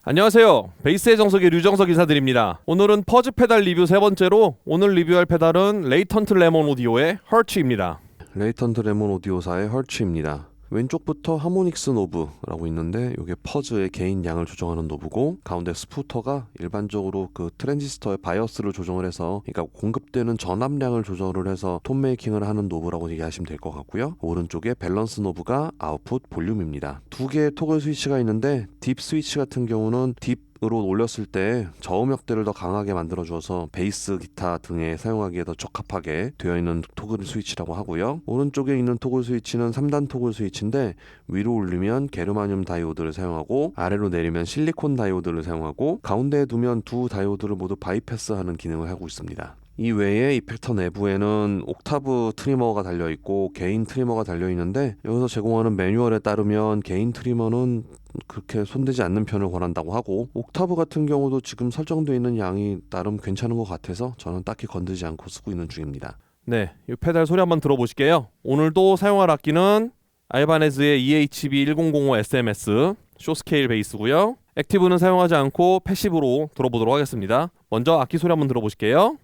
안녕하세요. 베이스의 정석의 류정석 인사드립니다. 오늘은 퍼즈 페달 리뷰 세 번째로 오늘 리뷰할 페달은 레이턴트 레몬 오디오의 헐츠입니다. 레이턴트 레몬 오디오사의 헐츠입니다. 왼쪽부터 하모닉스 노브라고 있는데 이게 퍼즈의 개인 양을 조정하는 노브고, 가운데 스푸터가 일반적으로 그 트랜지스터의 바이어스를 조정을 해서, 그러니까 공급되는 전압량을 조절을 해서 톤 메이킹을 하는 노브라고 얘기하시면 될 것 같고요. 오른쪽에 밸런스 노브가 아웃풋 볼륨입니다. 두 개의 토글 스위치가 있는데, 딥 스위치 같은 경우는 딥으로 올렸을 때 저음역대를 더 강하게 만들어 주어서 베이스, 기타 등에 사용하기에 더 적합하게 되어 있는 토글 스위치라고 하고요. 오른쪽에 있는 토글 스위치는 3단 토글 스위치인데, 위로 올리면 게르마늄 다이오드를 사용하고 아래로 내리면 실리콘 다이오드를 사용하고, 가운데에 두면 두 다이오드를 모두 바이패스하는 기능을 하고 있습니다. 이 외에 이펙터 내부에는 옥타브 트리머가 달려있고 개인 트리머가 달려있는데, 여기서 제공하는 매뉴얼에 따르면 개인 트리머는 그렇게 손대지 않는 편을 권한다고 하고, 옥타브 같은 경우도 지금 설정되어 있는 양이 나름 괜찮은 것 같아서 저는 딱히 건드리지 않고 쓰고 있는 중입니다. 네, 이 페달 소리 한번 들어보실게요. 오늘도 사용할 악기는 알바네즈의 EHB1005 SMS 쇼스케일 베이스고요. 액티브는 사용하지 않고 패시브로 들어보도록 하겠습니다. 먼저 악기 소리 한번 들어보실게요.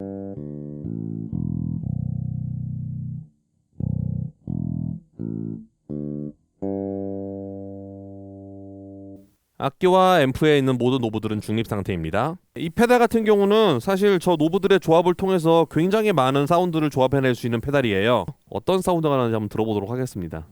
악기와 앰프에 있는 모든 노브들은 중립 상태입니다. 이 페달 같은 경우는 사실 저 노브들의 조합을 통해서 굉장히 많은 사운드를 조합해낼 수 있는 페달이에요. 어떤 사운드가 나는지 한번 들어보도록 하겠습니다.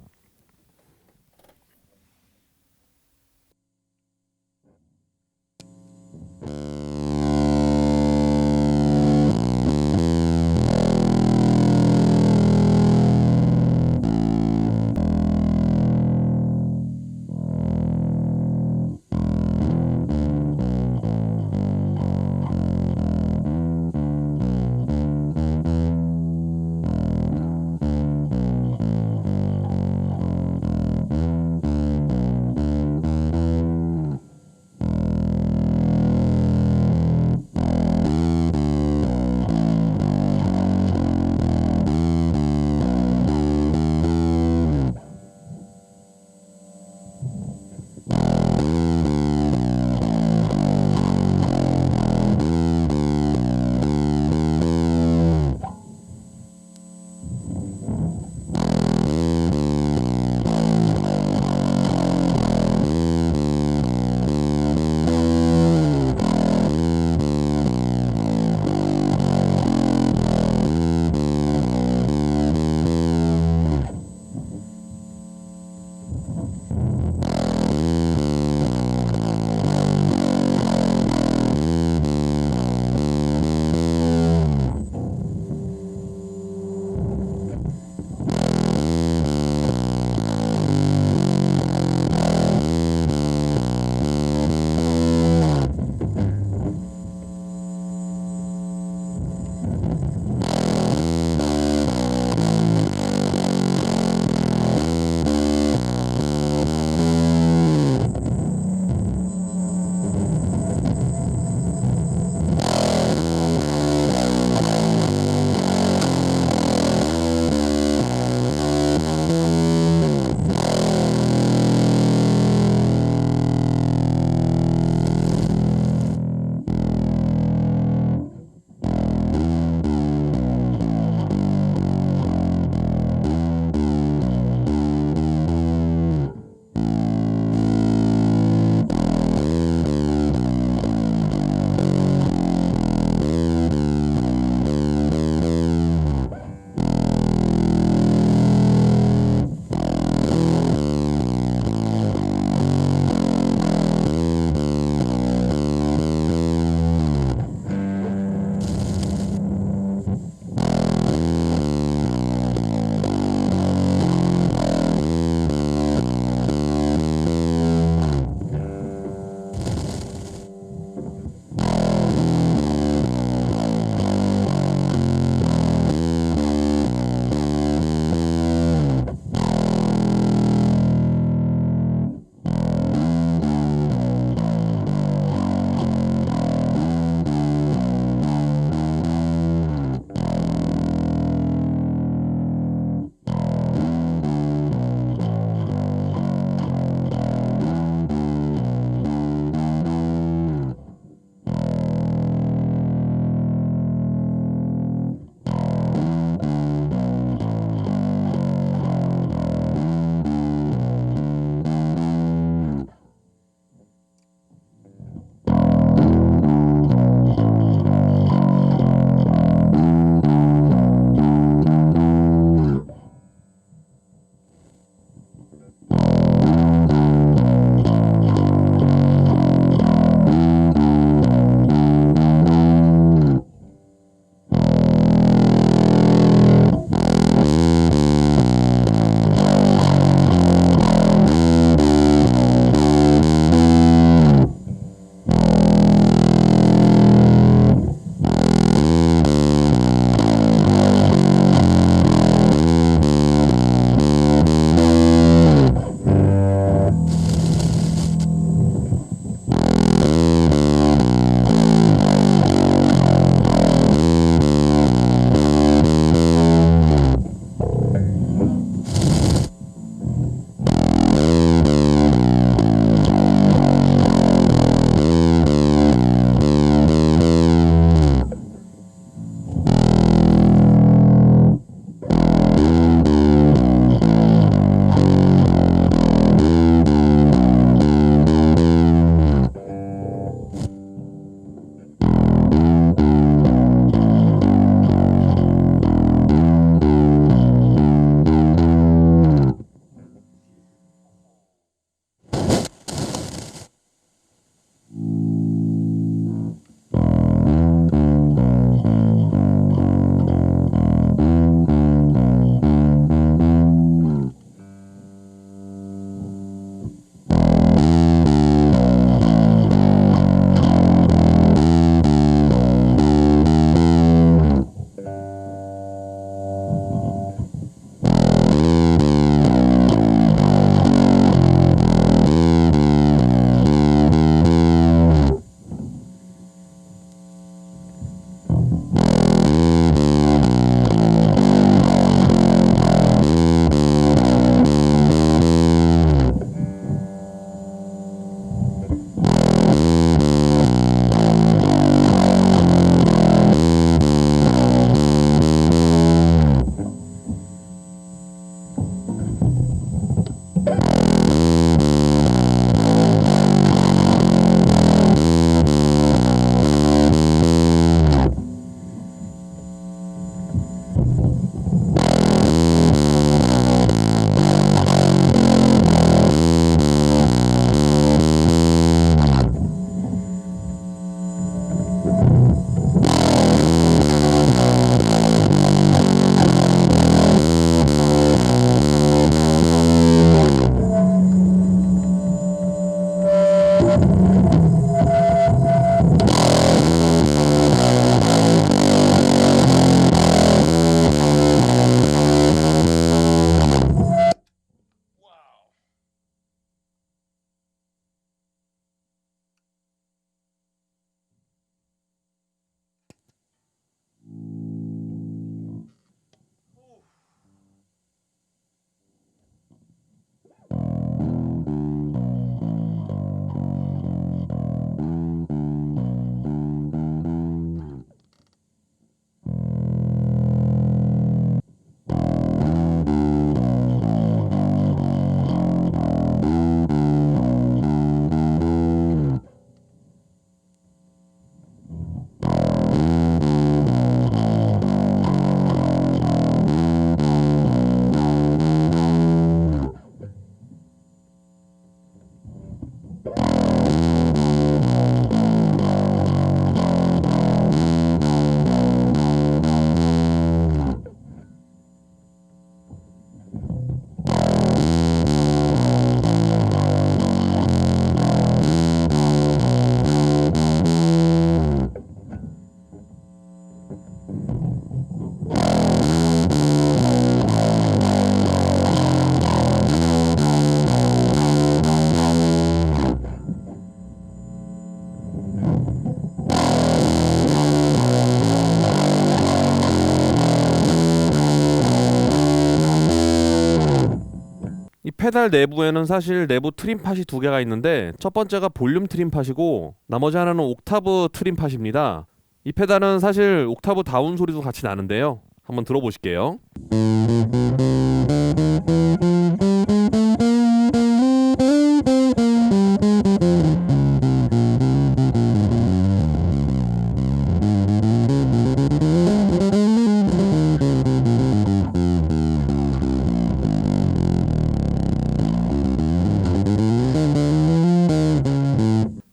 페달 내부에는 사실 내부 트림팟이 두 개가 있는데 첫 번째가 볼륨 트림팟이고 나머지 하나는 옥타브 트림팟입니다. 이 페달은 사실 옥타브 다운 소리도 같이 나는데요. 한번 들어보실게요.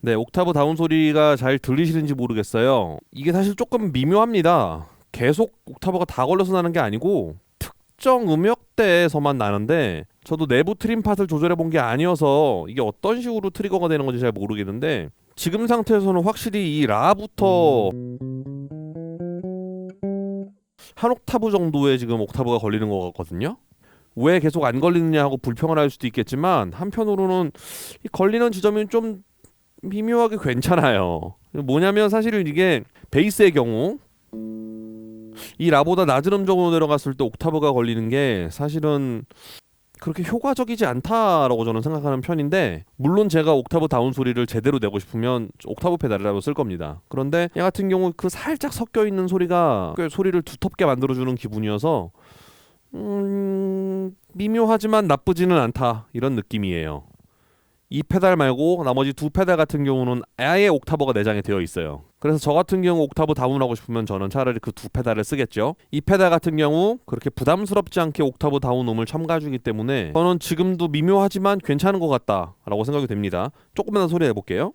네, 옥타브 다운 소리가 잘 들리시는지 모르겠어요. 이게 사실 조금 미묘합니다. 계속 옥타브가 다 걸려서 나는 게 아니고 특정 음역대에서만 나는데 저도 내부 트림팟을 조절해 본 게 아니어서 이게 어떤 식으로 트리거가 되는 건지 잘 모르겠는데 지금 상태에서는 확실히 이 라부터 한 옥타브 정도의 지금 옥타브가 걸리는 것 같거든요. 왜 계속 안 걸리느냐 하고 불평을 할 수도 있겠지만 한편으로는 이 걸리는 지점이 좀 미묘하게 괜찮아요. 뭐냐면 사실 이게 베이스의 경우 이 라보다 낮은 음정으로 내려갔을 때 옥타브가 걸리는 게 사실은 그렇게 효과적이지 않다라고 저는 생각하는 편인데 물론 제가 옥타브 다운 소리를 제대로 내고 싶으면 옥타브 페달이라고 쓸 겁니다. 그런데 얘 같은 경우 그 살짝 섞여 있는 소리가 꽤 소리를 두텁게 만들어주는 기분이어서 미묘하지만 나쁘지는 않다 이런 느낌이에요. 이 페달 말고 나머지 두 페달 같은 경우는 아예 옥타브가 내장이 되어 있어요. 그래서 저 같은 경우 옥타브 다운하고 싶으면 저는 차라리 그 두 페달을 쓰겠죠. 이 페달 같은 경우 그렇게 부담스럽지 않게 옥타브 다운 음을 첨가해주기 때문에 저는 지금도 미묘하지만 괜찮은 것 같다라고 생각이 됩니다. 조금만 더 소리 내볼게요.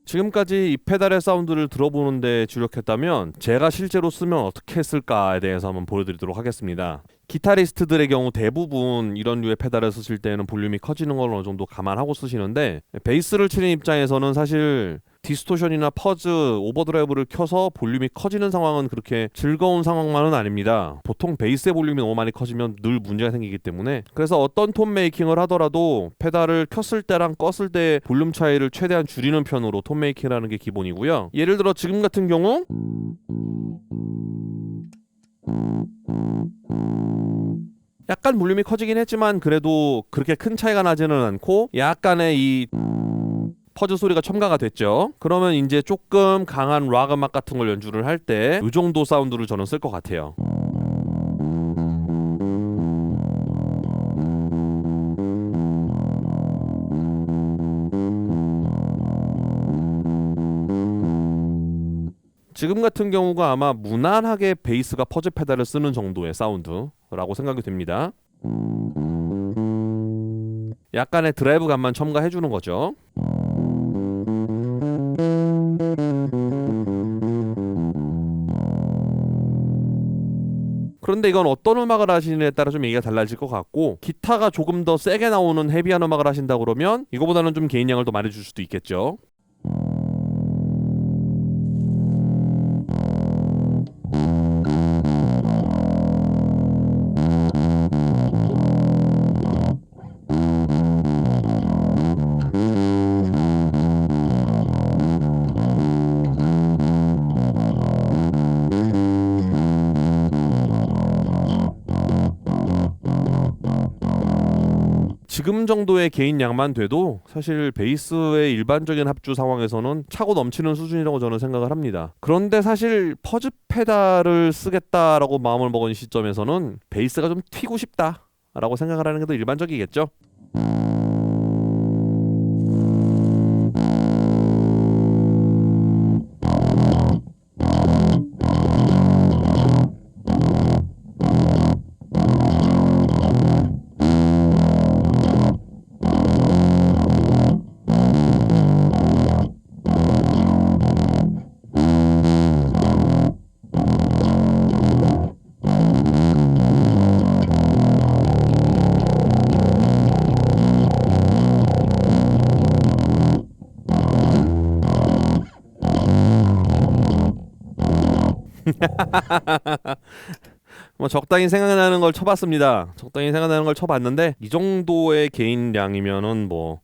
지금까지 이 페달의 사운드를 들어보는데 주력했다면 제가 실제로 쓰면 어떻게 했을까에 대해서 한번 보여드리도록 하겠습니다. 기타리스트들의 경우 대부분 이런 류의 페달을 쓰실 때는 볼륨이 커지는 걸 어느 정도 감안하고 쓰시는데 베이스를 치는 입장에서는 사실 디스토션이나 퍼즈, 오버드라이브를 켜서 볼륨이 커지는 상황은 그렇게 즐거운 상황만은 아닙니다. 보통 베이스의 볼륨이 너무 많이 커지면 늘 문제가 생기기 때문에 그래서 어떤 톤 메이킹을 하더라도 페달을 켰을 때랑 껐을 때 볼륨 차이를 최대한 줄이는 편으로 톤 메이킹을 하는 게 기본이고요. 예를 들어 지금 같은 경우 약간 볼륨이 커지긴 했지만 그래도 그렇게 큰 차이가 나지는 않고 약간의 이 퍼즈 소리가 첨가가 됐죠. 그러면 이제 조금 강한 락 음악 같은 걸 연주를 할 때 이 정도 사운드를 저는 쓸 것 같아요. 지금 같은 경우가 아마 무난하게 베이스가 퍼즈 페달을 쓰는 정도의 사운드라고 생각이 됩니다. 약간의 드라이브 감만 첨가해 주는 거죠. 그런데 이건 어떤 음악을 하시느냐에 따라 좀 얘기가 달라질 것 같고, 기타가 조금 더 세게 나오는 헤비한 음악을 하신다 그러면 이거보다는 좀 개인 양을 더 많이 줄 수도 있겠죠. 지금 정도의 개인 양만 돼도 사실 베이스의 일반적인 합주 상황에서는 차고 넘치는 수준이라고 저는 생각을 합니다. 그런데 사실 퍼즈 페달을 쓰겠다라고 마음을 먹은 시점에서는 베이스가 좀 튀고 싶다라고 생각을 하는 게 더 일반적이겠죠. 뭐 적당히 생각나는 걸 쳐봤습니다. 적당히 생각나는 걸 쳐봤는데 이 정도의 개인량이면은 뭐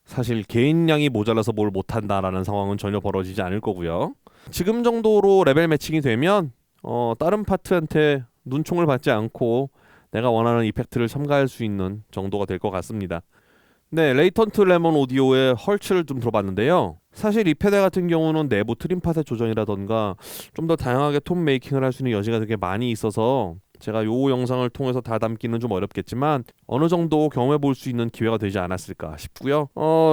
사실 개인량이 모자라서 뭘 못한다라는 상황은 전혀 벌어지지 않을 거고요. 지금 정도로 레벨 매칭이 되면 다른 파트한테 눈총을 받지 않고 내가 원하는 이펙트를 첨가할 수 있는 정도가 될 것 같습니다. 네, 레이턴트 레몬 오디오의 헐츠를 좀 들어봤는데요. 사실 이 페달 같은 경우는 내부 트림팟의 조정이라던가 좀 더 다양하게 톤 메이킹을 할 수 있는 여지가 되게 많이 있어서 제가 요 영상을 통해서 다 담기는 좀 어렵겠지만 어느 정도 경험해 볼 수 있는 기회가 되지 않았을까 싶고요.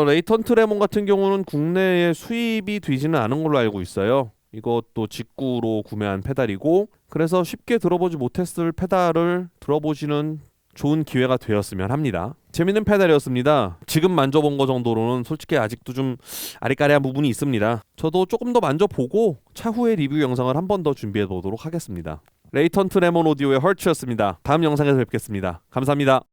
레이턴트 레몬 같은 경우는 국내에 수입이 되지는 않은 걸로 알고 있어요. 이것도 직구로 구매한 페달이고, 그래서 쉽게 들어보지 못했을 페달을 들어보시는 좋은 기회가 되었으면 합니다. 재밌는 페달이었습니다. 지금 만져본 거 정도로는 솔직히 아직도 좀 아리까리한 부분이 있습니다. 저도 조금 더 만져보고 차후에 리뷰 영상을 한 번 더 준비해 보도록 하겠습니다. 레이턴트 레몬 오디오의 헐츠였습니다. 다음 영상에서 뵙겠습니다. 감사합니다.